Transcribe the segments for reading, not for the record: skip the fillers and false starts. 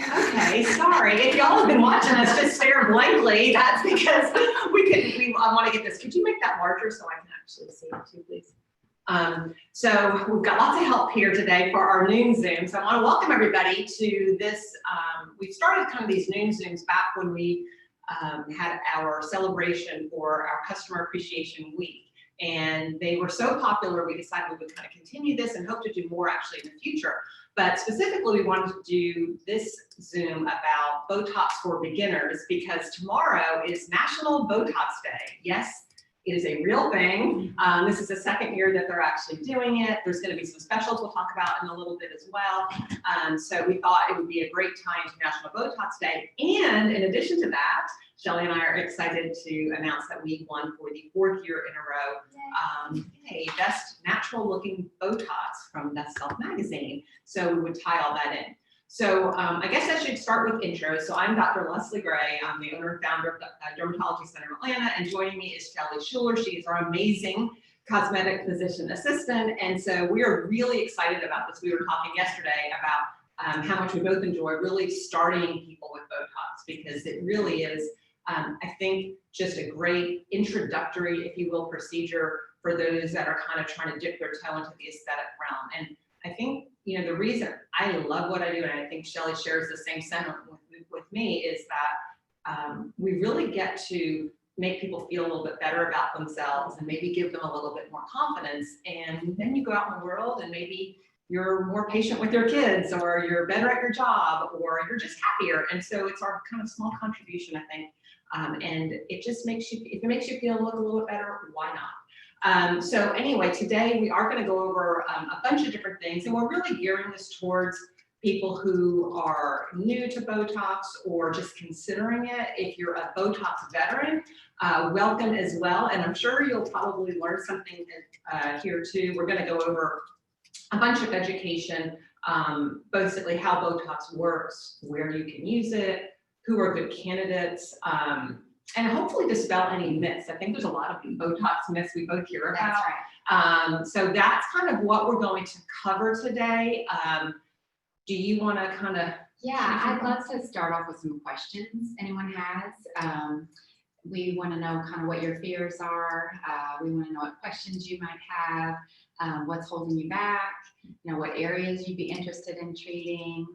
Okay, sorry. If y'all have been watching us just stare blankly, that's because I want to get this. Could you make that larger so I can actually see it too, please? So we've got lots of help here today for our noon Zoom. So I want to welcome everybody to this. We started kind of these noon Zooms back when we had our celebration for our Customer Appreciation Week. And they were so popular, we decided we would kind of continue this and hope to do more actually in the future. But specifically, we wanted to do this Zoom about Botox for Beginners because tomorrow is National Botox Day. Yes, it is a real thing. This is the second year that they're actually doing it. There's going to be some specials we'll talk about in a little bit as well. So we thought it would be a great time to National Botox Day. And in addition to that, Shelley and I are excited to announce that we won for the 4th year in a row a Best Natural Looking Botox from Best Self Magazine. So we would tie all that in. So I guess I should start with intros. So I'm Dr. Leslie Gray. I'm the owner and founder of the Dermatology Center in Atlanta, and joining me is Shelley Schuler. She is our amazing cosmetic physician assistant, and so we are really excited about this. We were talking yesterday about how much we both enjoy really starting people with Botox because it really is, I think, just a great introductory, if you will, procedure for those that are kind of trying to dip their toe into the aesthetic realm. And I think, you know, the reason I love what I do, and I think Shelley shares the same sentiment with me, is that we really get to make people feel a little bit better about themselves and maybe give them a little bit more confidence. And then you go out in the world and maybe you're more patient with your kids, or you're better at your job, or you're just happier. And so it's our kind of small contribution, I think. And it just makes you, if it makes you feel look a little bit better, why not? So anyway, today we are going to go over a bunch of different things, and we're really gearing this towards people who are new to Botox or just considering it. If you're a Botox veteran, welcome as well. And I'm sure you'll probably learn something here too. We're going to go over a bunch of education, basically how Botox works, where you can use it, who are good candidates, and hopefully dispel any myths. I think there's a lot of Botox myths we both hear about. That's right. So that's kind of what we're going to cover today. Do you want to kind of? Yeah, I'd love to start off with some questions anyone has. We want to know kind of what your fears are. We want to know what questions you might have, what's holding you back, you know, what areas you'd be interested in treating.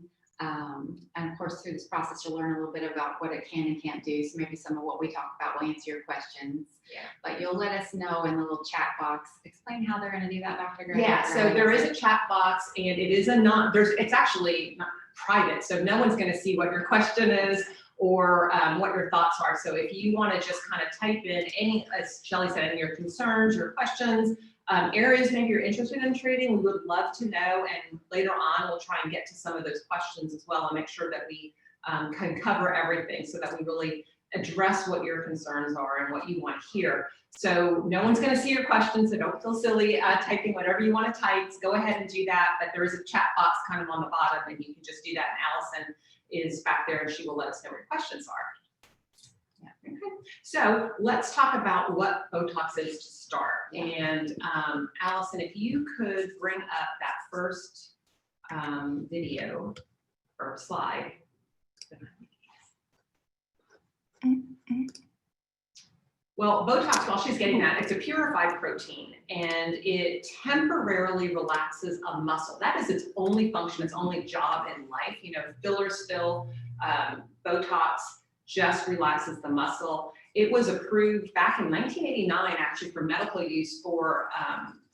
And of course, through this process, you'll learn a little bit about what it can and can't do. So maybe some of what we talk about will answer your questions. Yeah. But you'll let us know in the little chat box. Explain how they're going to do that, Dr. Gray. Yeah, so there is a chat box, and it is it's actually not private, so no one's going to see what your question is or what your thoughts are. So if you want to just kind of type in any, as Shelley said, any of your concerns, your questions, areas maybe you're interested in treating, we would love to know, and later on we'll try and get to some of those questions as well and make sure that we can cover everything so that we really address what your concerns are and what you want to hear. So no one's going to see your questions, so don't feel silly typing whatever you want to type. Go ahead and do that, but there is a chat box kind of on the bottom, and you can just do that, and Allison is back there and she will let us know what your questions are. Yeah. Okay. So let's talk about what Botox is to start. Yeah. And Allison, if you could bring up that first video or slide. Well, Botox, while she's getting that, it's a purified protein, and it temporarily relaxes a muscle. That is its only function, its only job in life. You know, fillers fill, Botox just relaxes the muscle. It was approved back in 1989, actually, for medical use for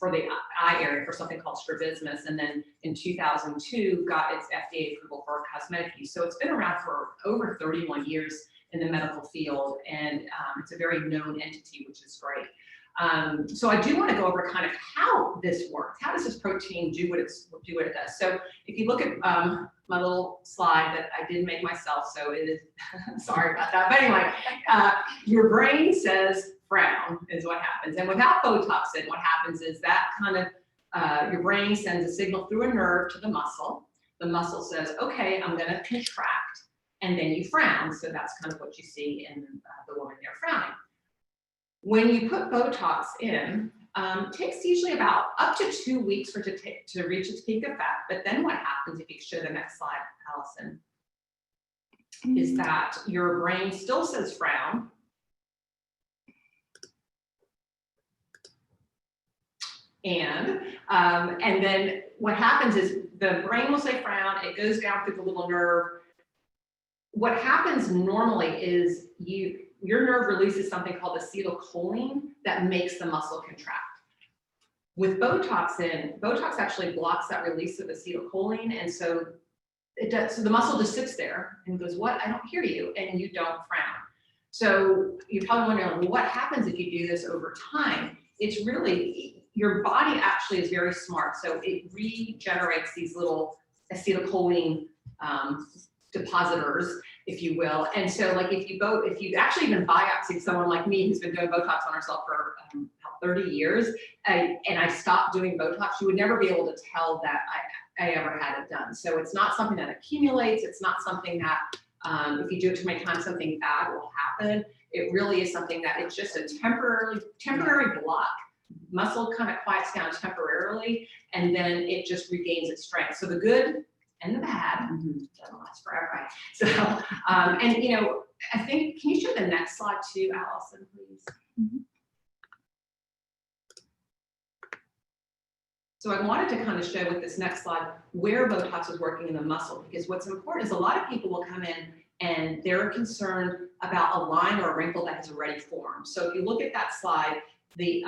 the eye area for something called strabismus, and then in 2002 got its FDA approval for cosmetic use. So it's been around for over 31 years in the medical field, and it's a very known entity, which is great. So I do want to go over kind of how this works. How does this protein do what it does? So if you look at my little slide that I did make myself, so it is, sorry about that. But anyway, your brain says frown is what happens. And without Botox in, what happens is that kind of, your brain sends a signal through a nerve to the muscle. The muscle says, okay, I'm going to contract, and then you frown. So that's kind of what you see in the woman there frowning. When you put Botox in, it takes usually about up to 2 weeks for it to reach its peak effect. But then what happens, if you show the next slide, Allison, is that your brain still says frown. And then what happens is the brain will say frown, it goes down through the little nerve. What happens normally is your nerve releases something called acetylcholine that makes the muscle contract. With Botox in, Botox actually blocks that release of acetylcholine, and so it does. So the muscle just sits there and goes, "What? I don't hear you," and you don't frown. So you're probably wondering, well, what happens if you do this over time? It's really, your body actually is very smart, so it regenerates these little acetylcholine depositors, if you will. And so like if you actually even biopsy someone like me who's been doing Botox on herself for 30 years, and I stopped doing Botox, you would never be able to tell that I ever had it done. So it's not something that accumulates. It's not something that if you do it too many times, something bad will happen. It really is something that it's just a temporary block. Muscle kind of quiets down temporarily, and then it just regains its strength. So the good and the bad doesn't last forever. So, and you know, I think, can you show the next slide too, Allison, please? So I wanted to kind of show with this next slide where Botox is working in the muscle, because what's important is a lot of people will come in and they're concerned about a line or a wrinkle that has already formed. So if you look at that slide, the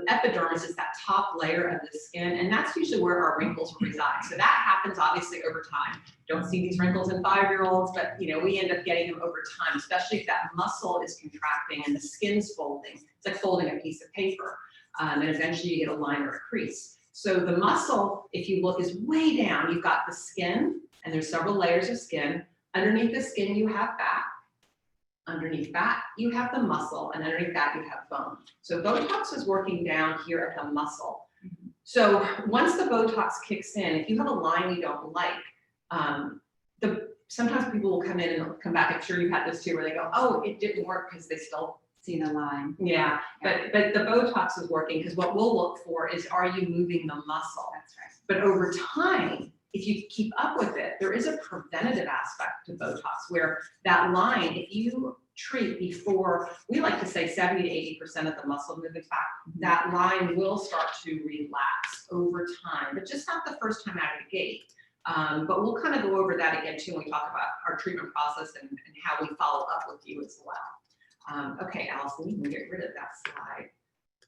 epidermis is that top layer of the skin, and that's usually where our wrinkles reside. So that happens obviously over time. Don't see these wrinkles in 5-year-olds, but you know, we end up getting them over time, especially if that muscle is contracting and the skin's folding. It's like folding a piece of paper, and eventually you get a line or a crease. So the muscle, if you look, is way down. You've got the skin, and there's several layers of skin. Underneath the skin, you have fat. Underneath that, you have the muscle, and underneath that, you have bone. So Botox is working down here at the muscle. So once the Botox kicks in, if you have a line you don't like, sometimes people will come in and come back. I'm sure you've had this too, where they go, "Oh, it didn't work," because they still See the line. Yeah, but the Botox is working, because what we'll look for is, are you moving the muscle? That's right. But over time, if you keep up with it, there is a preventative aspect to Botox where that line, if you treat before, we like to say 70 to 80% of the muscle movement back, that line will start to relax over time, but just not the first time out of the gate. But we'll kind of go over that again too when we talk about our treatment process and how we follow up with you as well. Okay, Allison, you can get rid of that slide.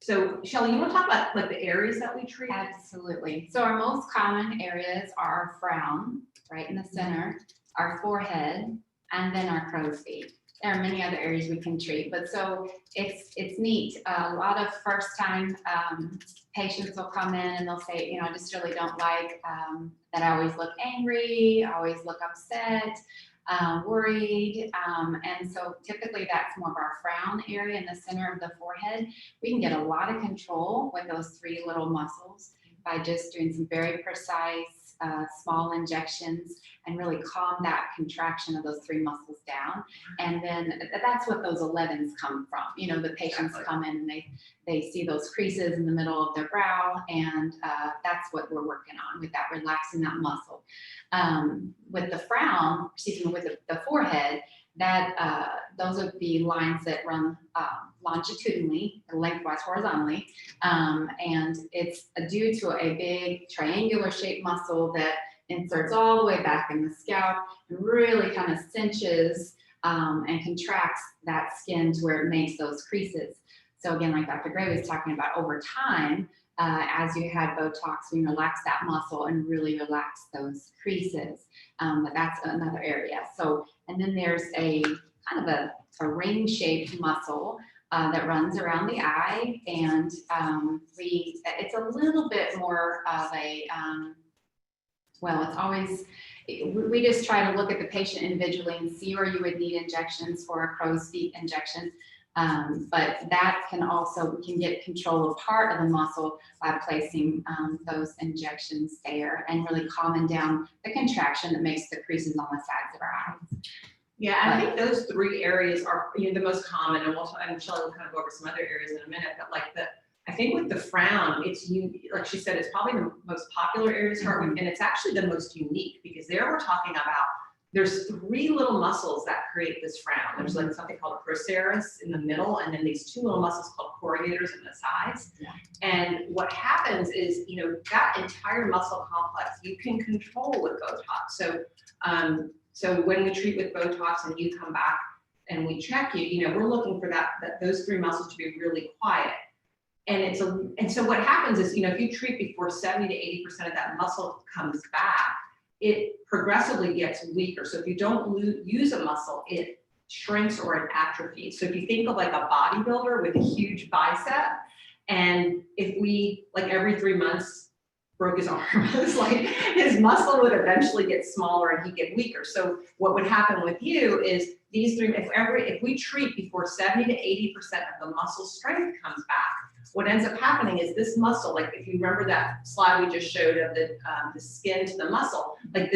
So Shelley, you want to talk about like the areas that we treat? Absolutely. So our most common areas are our frown, right in the center, our forehead, and then our crow's feet. There are many other areas we can treat, but so it's neat. A lot of first-time patients will come in and they'll say, you know, I just really don't like that I always look angry, I always look upset, worried, and so typically that's more of our frown area in the center of the forehead. We can get a lot of control with those 3 little muscles by just doing some very precise small injections and really calm that contraction of those 3 muscles down. And then that's what those 11s come from. You know, the patients come in and they see those creases in the middle of their brow, and that's what we're working on with that, relaxing that muscle. With the frown, excuse me, with the forehead, that those are the lines that run longitudinally, lengthwise, horizontally, and it's due to a big triangular shaped muscle that inserts all the way back in the scalp and really kind of cinches and contracts that skin to where it makes those creases. So again, like Dr. Gray was talking about, over time, as you had Botox, we relax that muscle and really relax those creases. But that's another area. So, and then there's a kind of a ring-shaped muscle that runs around the eye, and it's a little bit more of a, well, it's always, we just try to look at the patient individually and see where you would need injections for a crow's feet injection. But that can also, we can get control of part of the muscle by placing those injections there and really calming down the contraction that makes the creases on the sides of our eyes. Yeah, I think those 3 areas are, you know, the most common, and Shelley will kind of go over some other areas in a minute, but like I think with the frown, it's, like she said, it's probably the most popular area to start with, and it's actually the most unique, because there we're talking about there's three little muscles that create this frown. There's like something called a procerus in the middle, and then these two little muscles called corrugators in the sides. Yeah. And what happens is, that entire muscle complex you can control with Botox. So when we treat with Botox and you come back and we check you, we're looking for those three muscles to be really quiet. And so what happens is, if you treat before 70 to 80% of that muscle comes back, it progressively gets weaker. So if you don't use a muscle, it shrinks or it atrophies. So if you think of like a bodybuilder with a huge bicep, and if we, like every 3 months, broke his arm, it's like his muscle would eventually get smaller and he'd get weaker. So what would happen with you is these three, if we treat before 70 to 80% of the muscle strength comes back, what ends up happening is this muscle, like if you remember that slide we just showed of the skin to the muscle, like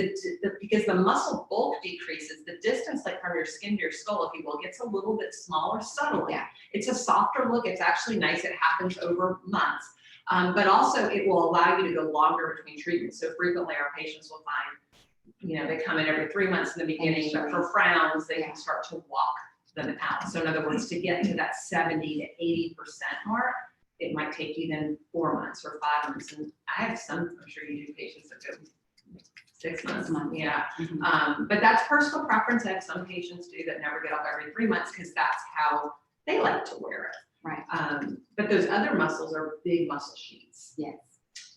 because the muscle bulk decreases, the distance like from your skin to your skull, if you will, gets a little bit smaller subtly. Yeah. It's a softer look. It's actually nice. It happens over months. But also it will allow you to go longer between treatments. So frequently our patients will find, they come in every 3 months in the beginning, but for frowns, they can start to walk them out. So in other words, to get to that 70 to 80% mark, it might take you then 4 months or 5 months. And I have some, I'm sure you do patients that go 6 months. Yeah. Mm-hmm. But that's personal preference. I have some patients do that never get up every 3 months because that's how they like to wear it. Right. But those other muscles are big muscle sheets. Yes.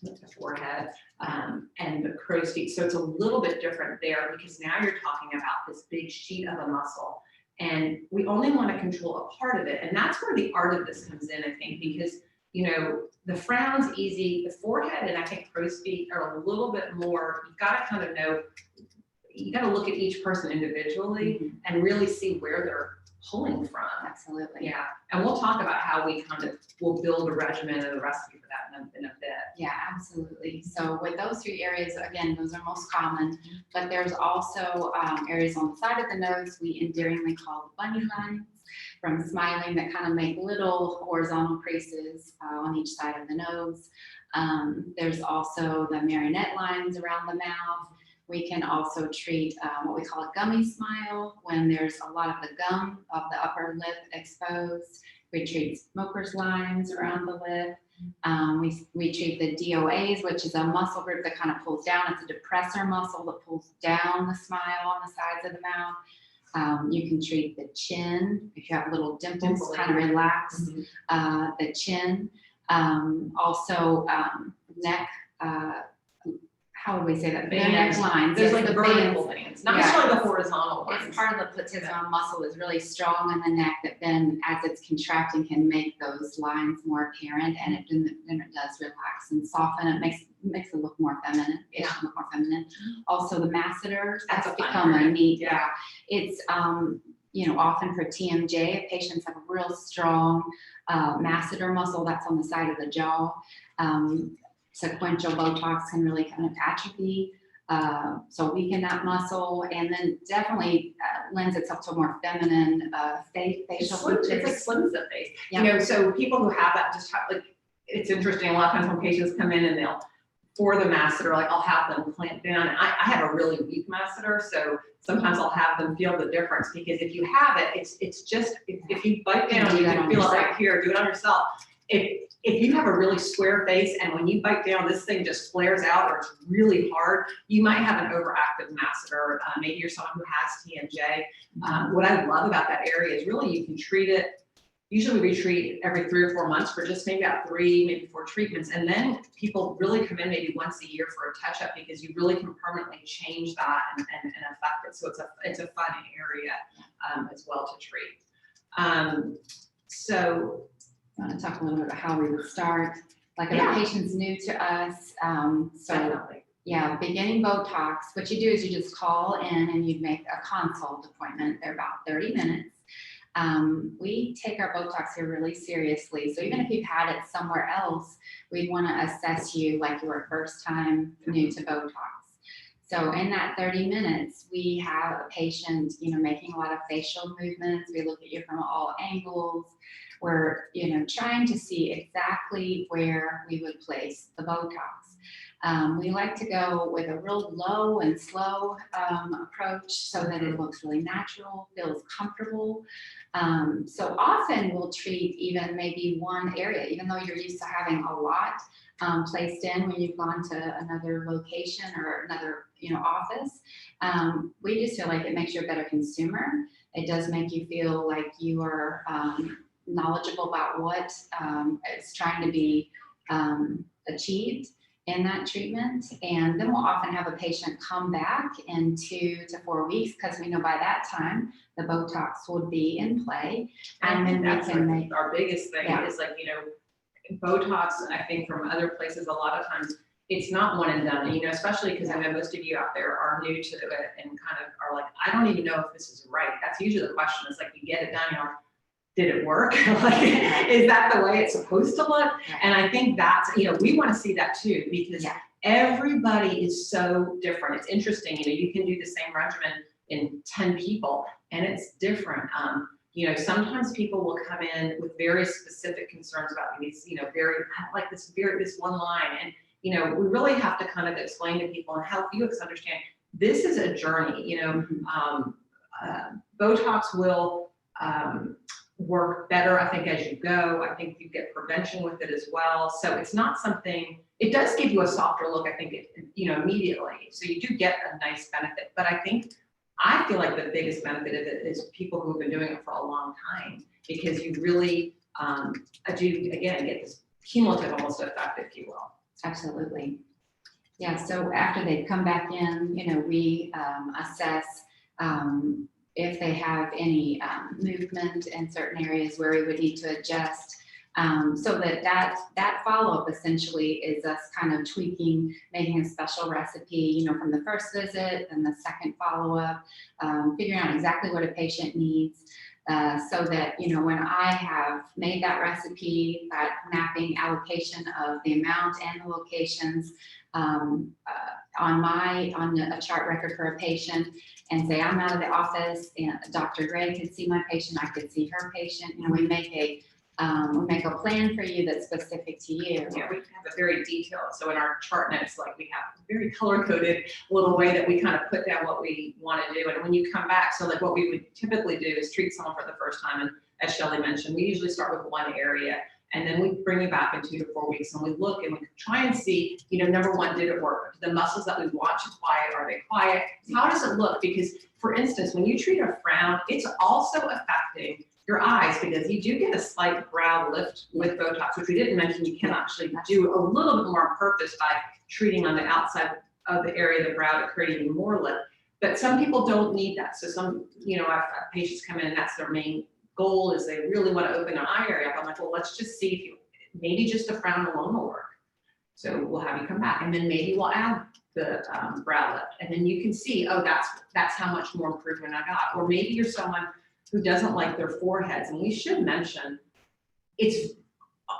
The forehead and the crow's feet. So it's a little bit different there because now you're talking about this big sheet of a muscle. And we only want to control a part of it. And that's where the art of this comes in, I think, because the frown's easy, the forehead and I think crow's feet are a little bit more, you've got to kind of know, you got to look at each person individually and really see where they're pulling from. Absolutely. Yeah. And we'll talk about how we will build a regimen and a recipe for that in a bit. Yeah, absolutely. So with those three areas, again, those are most common, but there's also areas on the side of the nose we endearingly call the bunny lines from smiling that kind of make little horizontal creases on each side of the nose. There's also the marionette lines around the mouth. We can also treat what we call a gummy smile when there's a lot of the gum of the upper lip exposed. We treat smoker's lines around the lip. We treat the DOAs, which is a muscle group that kind of pulls down. It's a depressor muscle that pulls down the smile on the sides of the mouth. You can treat the chin if you have little dimples, kind of relaxed. The chin. Also neck. How would we say that? The neck lines. There's like the vertical bands, not necessarily the horizontal ones. It's part of the platysma muscle is really strong in the neck that then as it's contracting can make those lines more apparent, and it does relax and soften. It makes it look more feminine. Look more feminine. Also the masseters, that's become a neat. Yeah. It's often for TMJ, if patients have a real strong masseter muscle that's on the side of the jaw. Sequential Botox can really kind of atrophy, so weaken that muscle, and then definitely lends itself to a more feminine facial features. It's like slim zip face. Yeah. So people who have that just have, like, it's interesting. A lot of times when patients come in and for the masseter, like I'll have them clamp down. And I have a really weak masseter, so sometimes I'll have them feel the difference because if you have it, it's just if you bite down, you can feel it right here. Do it on yourself. If you have a really square face and when you bite down, this thing just flares out or it's really hard, you might have an overactive masseter. Maybe you're someone who has TMJ. What I love about that area is really you can treat it. Usually we treat every 3 or 4 months for just maybe about 3, maybe 4 treatments. And then people really come in maybe once a year for a touch up because you really can permanently change that and affect it. So it's a fun area as well to treat. So I want to talk a little bit about how we would start. Like if a patient's new to us, beginning Botox, what you do is you just call in and you'd make a consult appointment. They're about 30 minutes. We take our Botox here really seriously. So even if you've had it somewhere else, we want to assess you like you were first time new to Botox. So in that 30 minutes, we have a patient, making a lot of facial movements. We look at you from all angles. We're, trying to see exactly where we would place the Botox. We like to go with a real low and slow approach so that it looks really natural, feels comfortable. So often we'll treat even maybe one area, even though you're used to having a lot placed in when you've gone to another location or another office. We just feel like it makes you a better consumer. It does make you feel like you are knowledgeable about what is trying to be achieved in that treatment. And then we'll often have a patient come back in 2 to 4 weeks because we know by that time the Botox would be in play. And then we can make our biggest thing is like, Botox, I think from other places, a lot of times it's not one and done, especially because I know most of you out there are new to it and kind of are like, I don't even know if this is right. That's usually the question. Is like, you get it done, you're like, did it work? Like, is that the way it's supposed to look? And I think that's, we want to see that too, because everybody is so different. It's interesting, you can do the same regimen in 10 people and it's different. Sometimes people will come in with very specific concerns about these, very, like this one line. And, we really have to kind of explain to people and help you understand this is a journey, Botox will, work better, I think, as you go. I think you get prevention with it as well. So it's not something, it does give you a softer look, I think, immediately. So you do get a nice benefit. But I feel like the biggest benefit of it is people who've been doing it for a long time, because you really do, again, get this cumulative almost effect, if you will. Absolutely. Yeah, so after they come back in, we assess if they have any movement in certain areas where we would need to adjust. So that follow-up essentially is us kind of tweaking, making a special recipe, from the first visit and the second follow-up, figuring out exactly what a patient needs. So that, when I have made that recipe, that mapping allocation of the amount and the locations on a chart record for a patient, and say I'm out of the office and Dr. Gray could see my patient, I could see her patient, we make a plan for you that's specific to you. Yeah, we have a very detailed, so in our chart notes, like we have a very color-coded little way that we kind of put down what we want to do. And when you come back, so like what we would typically do is treat someone for the first time. And as Shelley mentioned, we usually start with one area and then we bring you back in 2 to 4 weeks and we look and we try and see, number one, did it work? The muscles that we want to quiet, are they quiet? How does it look? Because for instance, when you treat a frown, it's also affecting your eyes, because you do get a slight brow lift with Botox, which we didn't mention. You can actually do a little bit more on purpose by treating on the outside of the area of the brow to create even more lift. But some people don't need that. So some, I've had patients come in and that's their main goal, is they really want to open their eye area up. I'm like, well, let's just see if maybe just the frown alone will work. So we'll have you come back and then maybe we'll add the brow lift. And then you can see, oh, that's how much more improvement I got. Or maybe you're someone who doesn't like their foreheads. And we should mention,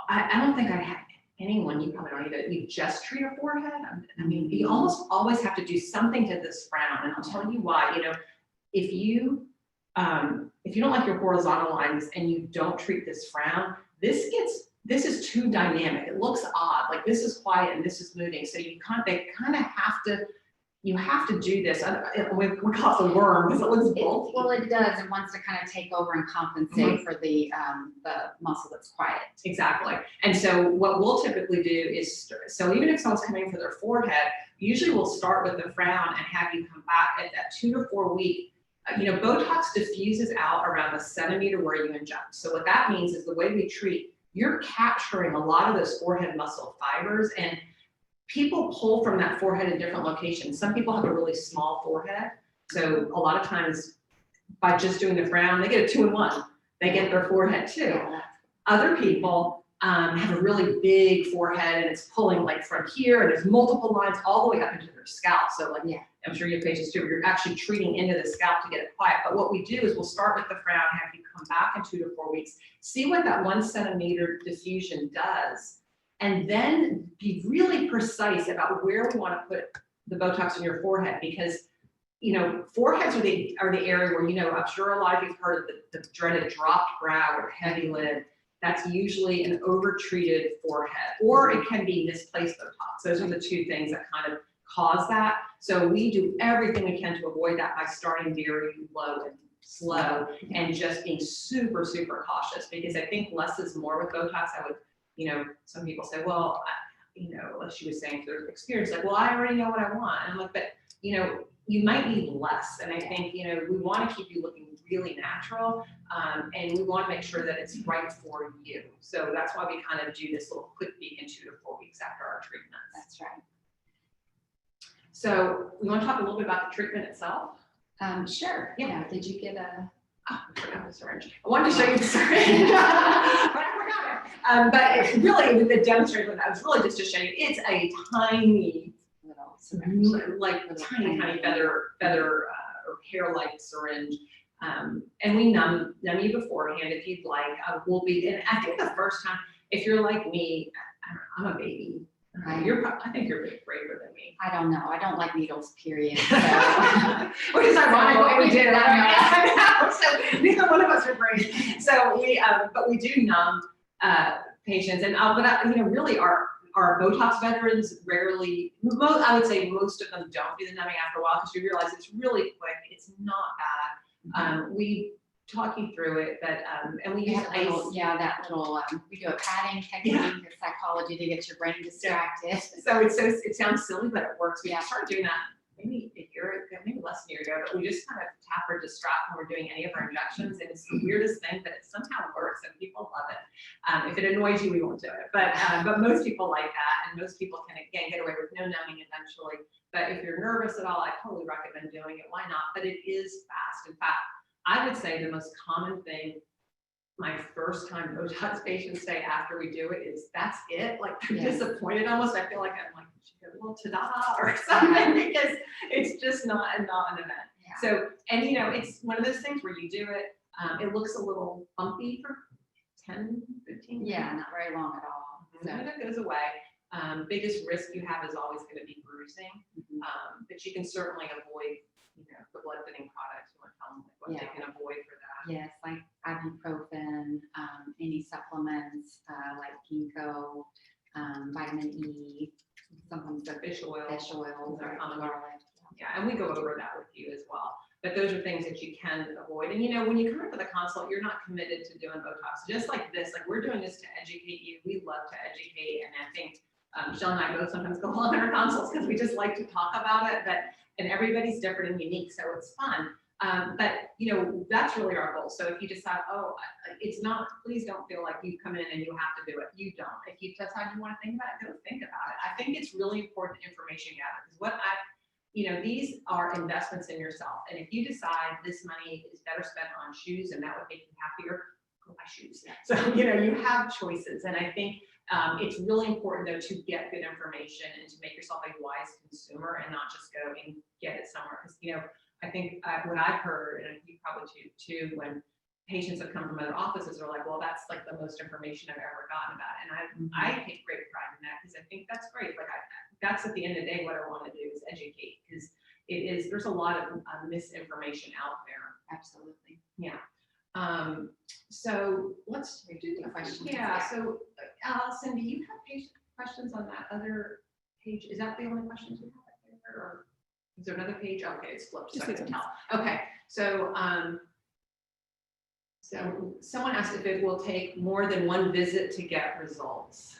I don't think I have anyone, you probably don't either, you just treat a forehead. I mean, you almost always have to do something to this frown. And I'll tell you why, if you don't like your horizontal lines and you don't treat this frown, this is too dynamic. It looks odd, like this is quiet and this is moving. So you kind of have to do this. We call it the worm because it looks bulky. Well, it does. It wants to kind of take over and compensate for the muscle that's quiet. Exactly. And so what we'll typically do is, so even if someone's coming for their forehead, usually we'll start with the frown and have you come back at that 2 to 4 week. Botox diffuses out around the centimeter where you inject. So what that means is the way we treat, you're capturing a lot of those forehead muscle fibers, and people pull from that forehead in different locations. Some people have a really small forehead. So a lot of times by just doing the frown, they get a 2-in-1. They get their forehead too. Yeah. Other people have a really big forehead and it's pulling like from here and there's multiple lines all the way up into their scalp. So like, I'm sure you have patients too, you're actually treating into the scalp to get it quiet. But what we do is we'll start with the frown, have you come back in 2 to 4 weeks, see what that 1 centimeter diffusion does, and then be really precise about where we want to put the Botox in your forehead, because foreheads are the area where, I'm sure a lot of you've heard of the dreaded dropped brow or heavy lid. that's usually an overtreated forehead, or it can be misplaced Botox. Those are the two things that kind of cause that. So we do everything we can to avoid that by starting very low and slow and just being super, super cautious, because I think less is more with Botox. I would, some people say, well, like she was saying through experience, like, well, I already know what I want. And I'm like, but, you might need less. And I think, we want to keep you looking really natural, and we want to make sure that it's right for you. So that's why we kind of do this little quick peek in 2 to 4 weeks after our treatments. That's right. So we want to talk a little bit about the treatment itself. Sure. Yeah. Did you get a? Oh, I forgot the syringe. I wanted to show you the syringe, but I forgot it. But it's really, with the demonstration, that was really just to show you, it's a tiny, Little syringe. like tiny feather or hair-like syringe. And we numb you beforehand if you'd like. We'll be, and I think the first time, if you're like me, I'm a baby. I think you're a bit braver than me. I don't know. I don't like needles, period. So. Which is ironic what we do. So neither one of us are brave. So but we do numb patients, and really our Botox veterans rarely. I would say most of them don't do the numbing after a while, because you realize it's really quick. It's not bad. We talk you through it, but and we use ice. We do a padding technique of psychology to get your brain distracted. So it sounds silly, but it works. We started doing that maybe a year ago, maybe less than a year ago, but we just kind of tap or distract when we're doing any of our injections, and it's the weirdest thing, but it somehow works and people love it. If it annoys you, we won't do it, but most people like that, and most people can again get away with no numbing eventually. But if you're nervous at all, I totally recommend doing it. Why not? But it is fast. In fact, I would say the most common thing my first time Botox patients say after we do it is, that's it. Like, they're disappointed almost. I feel like I'm like, a little ta-da or something, because it's just not an event. Yeah. So, and it's one of those things where you do it, it looks a little bumpy for 10, 15 minutes. Yeah, not very long at all. So and it goes away. Biggest risk you have is always going to be bruising, but you can certainly avoid, the blood thinning products. You want to tell them what they can avoid for that. Yes, like ibuprofen, any supplements like ginkgo, vitamin E, sometimes the fish oil or garlic. Yeah, and we go over that with you as well. But those are things that you can avoid. And when you come in for the consult, you're not committed to doing Botox. Just like this, like we're doing this to educate you. We love to educate, and I think Shelley and I both sometimes go on our consults because we just like to talk about it. And everybody's different and unique, so it's fun. But that's really our goal. So if you decide, it's not, please don't feel like you come in and you have to do it. You don't. If you decide you want to think about it, go think about it. I think it's really important information gather, because these are investments in yourself. And if you decide this money is better spent on shoes and that would make you happier, go buy shoes. So, you have choices. And I think it's really important, though, to get good information and to make yourself a wise consumer and not just go and get it somewhere. Because, I think what I've heard, and you probably too, when patients have come from other offices are like, well, that's like the most information I've ever gotten about it. And I take great pride in that, because I think that's great. Like that's at the end of the day, what I want to do is educate, because there's a lot of misinformation out there. Absolutely. Yeah. So let's do the questions. Yeah. So Allison, do you have patient questions on that other page? Is that the only questions you have there, or is there another page? Okay, it's flipped, so I can tell. Okay. So so someone asked if it will take more than one visit to get results.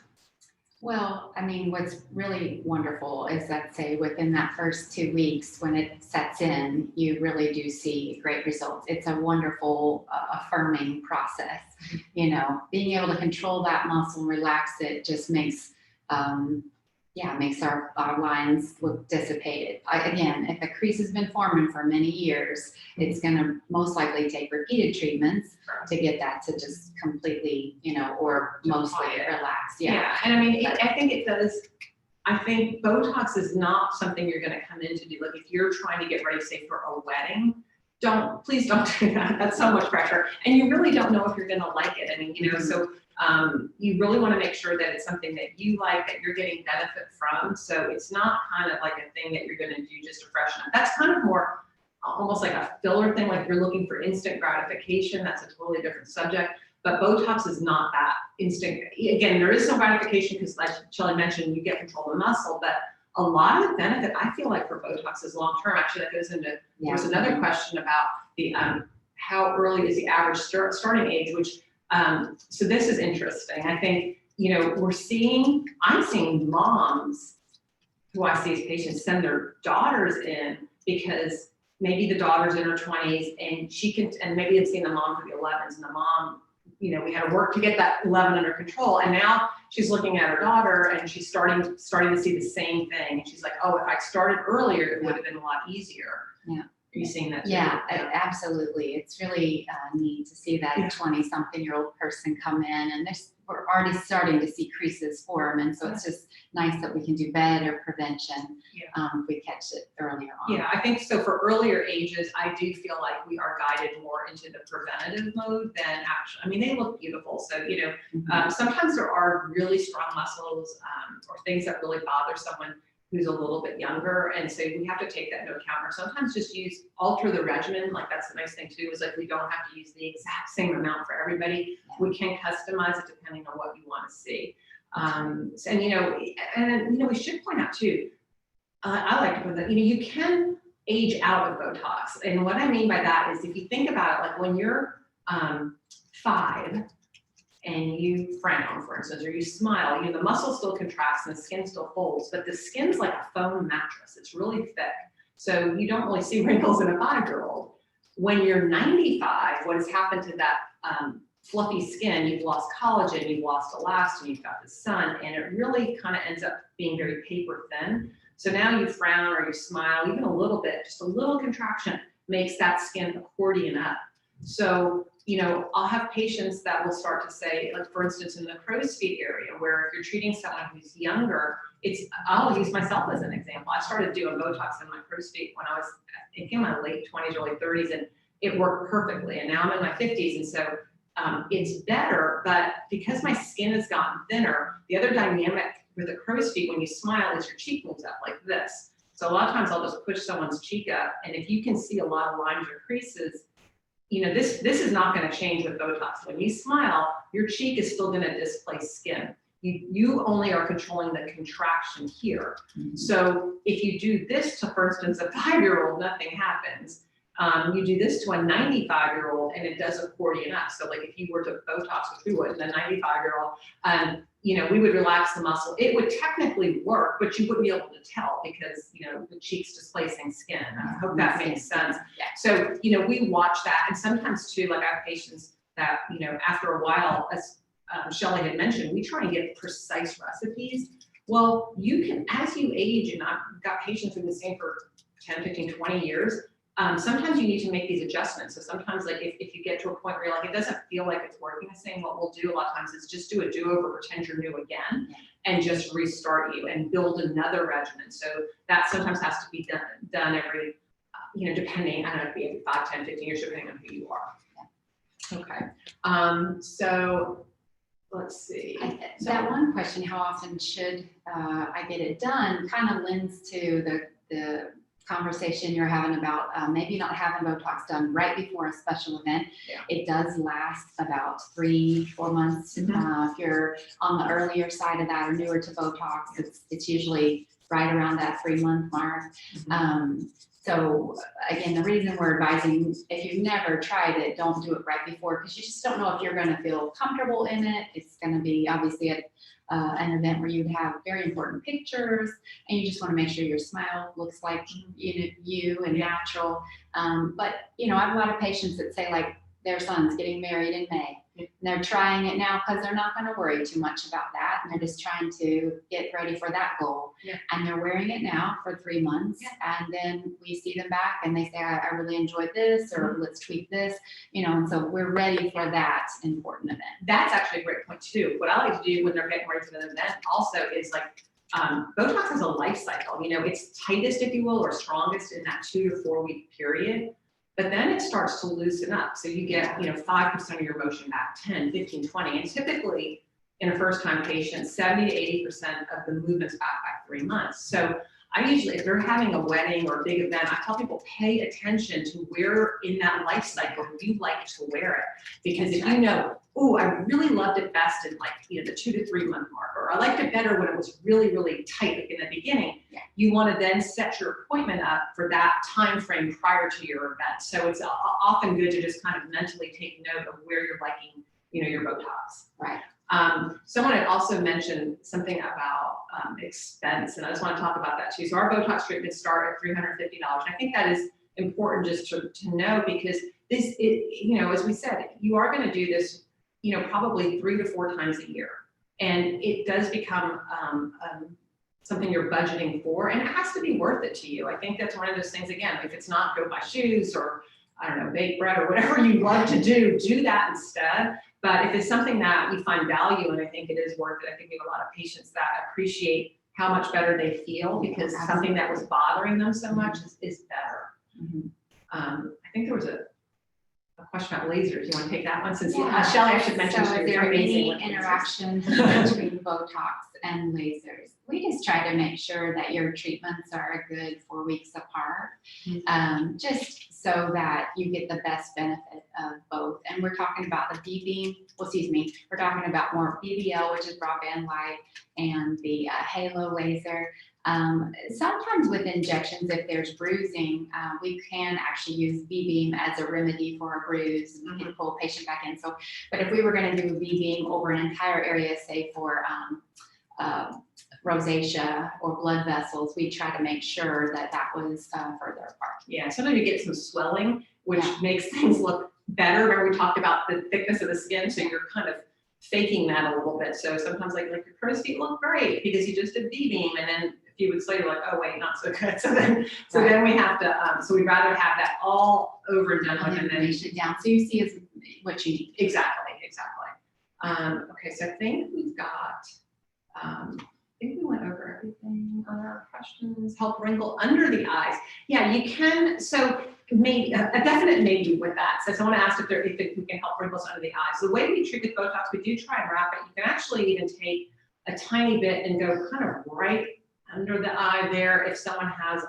Well, I mean, what's really wonderful is that, say, within that first 2 weeks, when it sets in, you really do see great results. It's a wonderful, affirming process. Being able to control that muscle and relax it just makes, makes our lines look dissipated. Again, if a crease has been forming for many years, it's going to most likely take repeated treatments to get that to just completely, or mostly relax. Yeah. And I mean, I think it does. I think Botox is not something you're going to come in to do. Like if you're trying to get ready, say, for a wedding, please don't do that. That's so much pressure. And you really don't know if you're going to like it. I mean, so you really want to make sure that it's something that you like, that you're getting benefit from. So it's not kind of like a thing that you're going to do just to freshen up. That's kind of more almost like a filler thing. Like if you're looking for instant gratification, that's a totally different subject. but Botox is not that instant. Again, there is some gratification because like Shelley mentioned, you get control of the muscle, but a lot of the benefit I feel like for Botox is long-term. Actually, that goes into, there was another question about the, how early is the average starting age, which, so this is interesting. I think, you know, I'm seeing moms who I see as patients send their daughters in because maybe the daughter's in her 20s and she can, and maybe it's seen the mom for the 11s and the mom, you know, we had to work to get that 11 under control. And now she's looking at her daughter and she's starting to see the same thing. And she's like, oh, if I started earlier, it would have been a lot easier. Yeah. Are you seeing that too? Yeah, absolutely. It's really neat to see that 20-something-year-old person come in, and we're already starting to see creases form, and so it's just nice that we can do better prevention if we catch it earlier on. Yeah, I think so. For earlier ages, I do feel like we are guided more into the preventative mode than actually. I mean, they look beautiful, so you know, sometimes there are really strong muscles or things that really bother someone who's a little bit younger, and so we have to take that into account, or sometimes just alter the regimen. Like that's the nice thing too, is like we don't have to use the exact same amount for everybody. We can customize it depending on what you want to see. And you know, we should point out too, I like to put that, you know, you can age out of Botox, and what I mean by that is if you think about it, like when you're 5 and you frown, for instance, or you smile, you know, the muscle still contracts and the skin still folds, but the skin's like a foam mattress. It's really thick. So you don't really see wrinkles in a 5-year-old. When you're 95, what has happened to that fluffy skin, you've lost collagen, you've lost elastin, you've got the sun, and it really kind of ends up being very paper thin. So now you frown or you smile, even a little bit, just a little contraction makes that skin accordion up. So, you know, I'll have patients that will start to say, like for instance, in the crow's feet area, where if you're treating someone who's younger, I'll use myself as an example. I started doing Botox in my crow's feet when I was, I think, in my late 20s, early 30s, and it worked perfectly. And now I'm in my 50s, and so it's better, but because my skin has gotten thinner, the other dynamic with the crow's feet when you smile is your cheek moves up like this. So a lot of times I'll just push someone's cheek up, and if you can see a lot of lines or creases, you know, this is not going to change with Botox. When you smile, your cheek is still going to displace skin. You only are controlling the contraction here. So if you do this to, for instance, a 5-year-old, nothing happens. You do this to a 95-year-old and it does accordion up. So like if you were to Botox, which we would, and a 95-year-old, you know, we would relax the muscle. It would technically work, but you wouldn't be able to tell because, you know, the cheek's displacing skin. I hope that makes sense. Yeah. So, you know, we watch that. And sometimes too, like I have patients that, you know, after a while, as Shelley had mentioned, we try and get precise recipes. Well, you can, as you age, and I've got patients who've been the same for 10, 15, 20 years, sometimes you need to make these adjustments. So sometimes like if you get to a point where you're like, it doesn't feel like it's working the same, what we'll do a lot of times is just do a do-over, pretend you're new again, and just restart you and build another regimen. So that sometimes has to be done every, you know, depending, I don't know, if it be 5, 10, 15 years, depending on who you are. Okay. So let's see. That one question, how often should I get it done, kind of lends to the conversation you're having about maybe not having Botox done right before a special event. It does last about 3-4 months. If you're on the earlier side of that or newer to Botox, it's usually right around that 3-month mark. So again, the reason we're advising, if you've never tried it, don't do it right before, because you just don't know if you're going to feel comfortable in it. It's going to be obviously an event where you'd have very important pictures, and you just want to make sure your smile looks like you and natural. But you know, I have a lot of patients that say like their son's getting married in May. And they're trying it now because they're not going to worry too much about that, and they're just trying to get ready for that goal. And they're wearing it now for 3 months, and then we see them back and they say, I really enjoyed this, or let's tweak this, you know, and so we're ready for that important event. That's actually a great point too. What I like to do when they're getting ready for the event also is like, Botox has a life cycle. You know, it's tightest, if you will, or strongest in that 2 to 4 week period. But then it starts to loosen up. So you get, you know, 5% of your motion back, 10, 15, 20. And typically in a first time patient, 70 to 80% of the movement's back by 3 months. So I usually, if they're having a wedding or a big event, I tell people pay attention to where in that life cycle you like to wear it. Because if you know, oh, I really loved it best in like, you know, the 2 to 3 month mark, or I liked it better when it was really, really tight like in the beginning, you want to then set your appointment up for that time frame prior to your event. So it's often good to just kind of mentally take note of where you're liking, you know, your Botox. Right. Someone had also mentioned something about expense, and I just want to talk about that too. So our Botox treatments start at $350. I think that is important just to know, because this, you know, as we said, you are going to do this, you know, probably 3 to 4 times a year, and it does become something you're budgeting for, and it has to be worth it to you. I think that's one of those things. Again, if it's not, go buy shoes or I don't know, bake bread or whatever you love to do that instead. But if it's something that we find value in, I think it is worth it. I think we have a lot of patients that appreciate how much better they feel because something that was bothering them so much is better. Mm-hmm. I think there was a question about lasers. You want to take that one? Since Yeah. Shelley, I should mention, So she is was there amazing any with lasers. interactions between Botox and lasers? We just try to make sure that your treatments are a good 4 weeks apart, just so that you get the best benefit of both. And we're talking about the B-beam, well, excuse me, we're talking about more BBL, which is broadband light, and the halo laser. Sometimes with injections, if there's bruising, we can actually use B-beam as a remedy for a bruise, and we can pull a patient back in. So, but if we were going to do a B-beam over an entire area, say for rosacea or blood vessels, we try to make sure that that was further apart. Yeah, sometimes you get some swelling, which makes things look better. Remember we talked about the thickness of the skin, so you're kind of faking that a little bit. So sometimes like your crow's feet look great because you just did B-beam, and then a few weeks later, like, oh wait, not so good. So then we have to, so we'd rather have that all over and done with, and then down, so you see is what you need. Exactly. Okay, so I think we've got, I think we went over everything on our questions. Help wrinkle under the eyes. Yeah, you can. So maybe a definite maybe with that. So someone asked if we can help wrinkles under the eyes. The way we treat with Botox, we do try and wrap it. You can actually even take a tiny bit and go kind of right under the eye there if someone has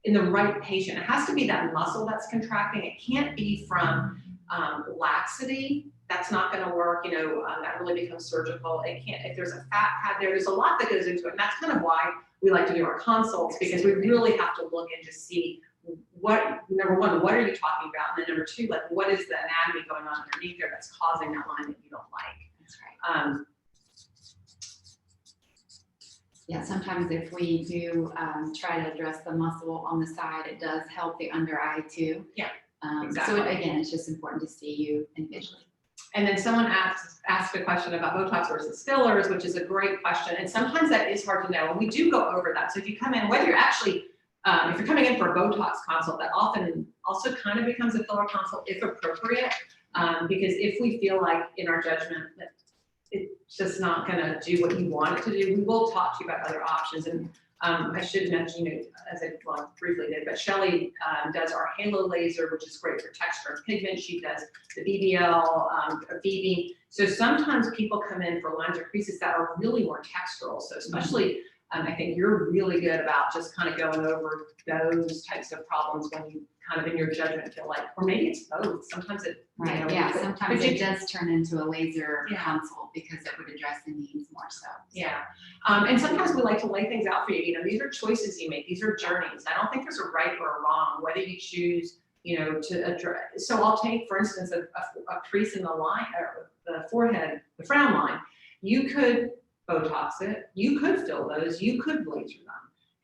in the right patient. It has to be that muscle that's contracting. It can't be from laxity. That's not going to work, you know, that really becomes surgical. It can't, if there's a fat pad there, there's a lot that goes into it. And that's kind of why we like to do our consults, because we really have to look and just see what, number one, what are you talking about? And then number two, like, what is the anatomy going on underneath there that's causing that line that you don't like? That's right. Yeah, sometimes if we do try to address the muscle on the side, it does help the under eye too. Yeah, exactly. So again, it's just important to see you individually. And then someone asked a question about Botox versus fillers, which is a great question. And sometimes that is hard to know. And we do go over that. So if you come in, whether you're actually, if you're coming in for a Botox consult, that often also kind of becomes a filler consult if appropriate. Because if we feel like in our judgment that it's just not going to do what you want it to do, we will talk to you about other options. And I should mention, you know, as I briefly did, but Shelley does our halo laser, which is great for texture and pigment. She does the BBL, BB. So sometimes people come in for lines or creases that are really more textural. So especially, I think you're really good about just kind of going over those types of problems when you kind of in your judgment feel like, or maybe it's both. Sometimes it, right, you know, yeah, sometimes it does turn into a laser consult because it would address the needs more so. Yeah, and sometimes we like to lay things out for you. You know, these are choices you make. These are journeys. I don't think there's a right or a wrong, whether you choose, you know, to address. So I'll take, for instance, a crease in the line, or the forehead, the frown line. You could Botox it. You could fill those. You could laser them.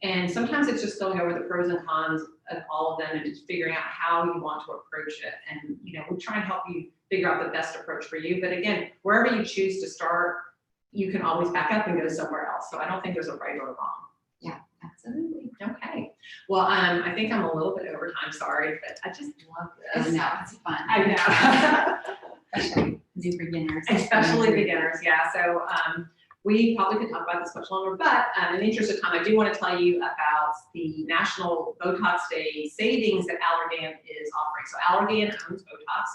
And sometimes it's just going over the pros and cons of all of them and just figuring out how you want to approach it. And, you know, we try and help you figure out the best approach for you. But again, wherever you choose to start, you can always back up and go somewhere else. So I don't think there's a right or a wrong. Yeah, absolutely. Okay. Well, I think I'm a little bit over time, sorry, but I just love this. Oh, no, it's fun. I know. Especially new beginners. Especially beginners, yeah. So We probably could talk about this much longer, but in the interest of time, I do want to tell you about the National Botox Day savings that Allergan is offering. So Allergan owns Botox,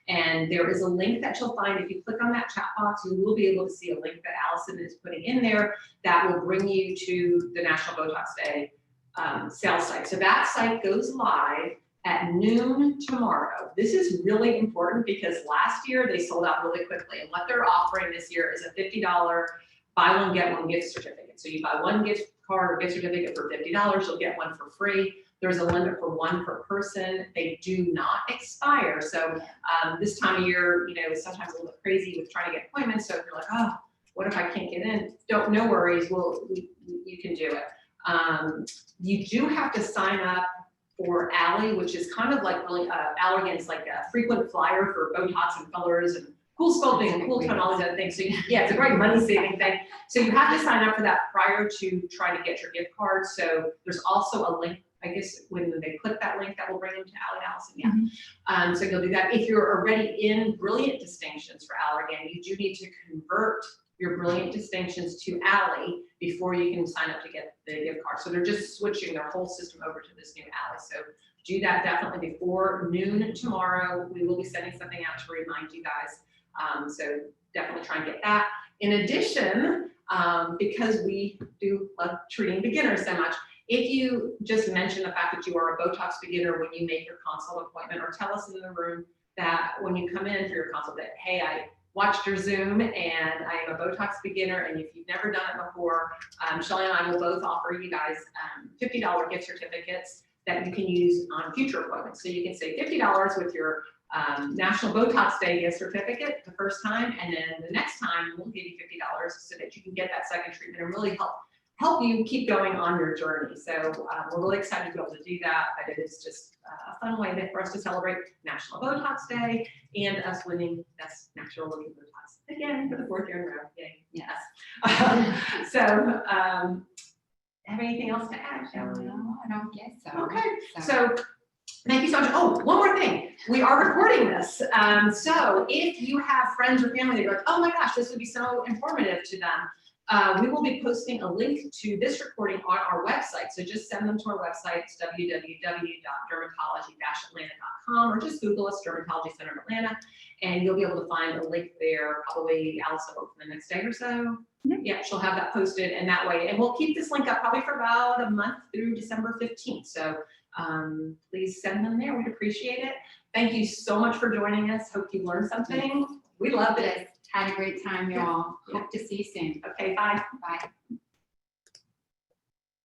and there is a link that you'll find. If you click on that chat box, you will be able to see a link that Allison is putting in there that will bring you to the National Botox Day sales site. So that site goes live at noon tomorrow. This is really important because last year they sold out really quickly, and what they're offering this year is a $50 buy one, get one gift certificate. So you buy one gift card or gift certificate for $50, you'll get one for free. There's a limit for one per person. They do not expire. So this time of year, you know, is sometimes a little bit crazy with trying to get appointments. So if you're like, oh, what if I can't get in? No worries, you can do it. You do have to sign up for Alley, which is kind of like really, Allergan's like a frequent flyer for Botox and fillers and cool sculpting and cool tone, all these other things. So yeah, it's a great money saving thing. So you have to sign up for that prior to try to get your gift card. So there's also a link, I guess, when they click that link, that will bring them to Allison. Yeah. So you'll do that. If you're already in Brilliant Distinctions for Allergan, you do need to convert your Brilliant Distinctions to Alley before you can sign up to get the gift card. So they're just switching their whole system over to this new Alley. So do that definitely before noon tomorrow. We will be sending something out to remind you guys. So definitely try and get that. In addition, because we do love treating beginners so much, if you just mention the fact that you are a Botox beginner when you make your consult appointment, or tell us in the room that when you come in for your consult that, hey, I watched your Zoom and I am a Botox beginner, and if you've never done it before, Shelley and I will both offer you guys $50 gift certificates that you can use on future appointments. So you can save $50 with your National Botox Day gift certificate the first time, and then the next time we'll give you $50 so that you can get that second treatment and really help you keep going on your journey. So we're really excited to be able to do that, but it is just a fun way for us to celebrate National Botox Day and us winning Best Natural Looking Botox again for the 4th year in a row. Yay. Yes. Have anything else to add, Shelley? No, I don't guess so. Okay. So thank you so much. Oh, one more thing. We are recording this. So if you have friends or family that are like, oh my gosh, this would be so informative to them, we will be posting a link to this recording on our website. So just send them to our website. It's www.dermatology-atlanta.com, or just Google us, Dermatology Center of Atlanta, and you'll be able to find a link there. Probably Allison will for the next day or so. Yeah, she'll have that posted, and that way, and we'll keep this link up probably for about a month through December 15th. So please send them there. We'd appreciate it. Thank you so much for joining us. Hope you learned something. We loved it. Had a great time, y'all. Yeah. Hope to see you soon. Okay, bye. Bye.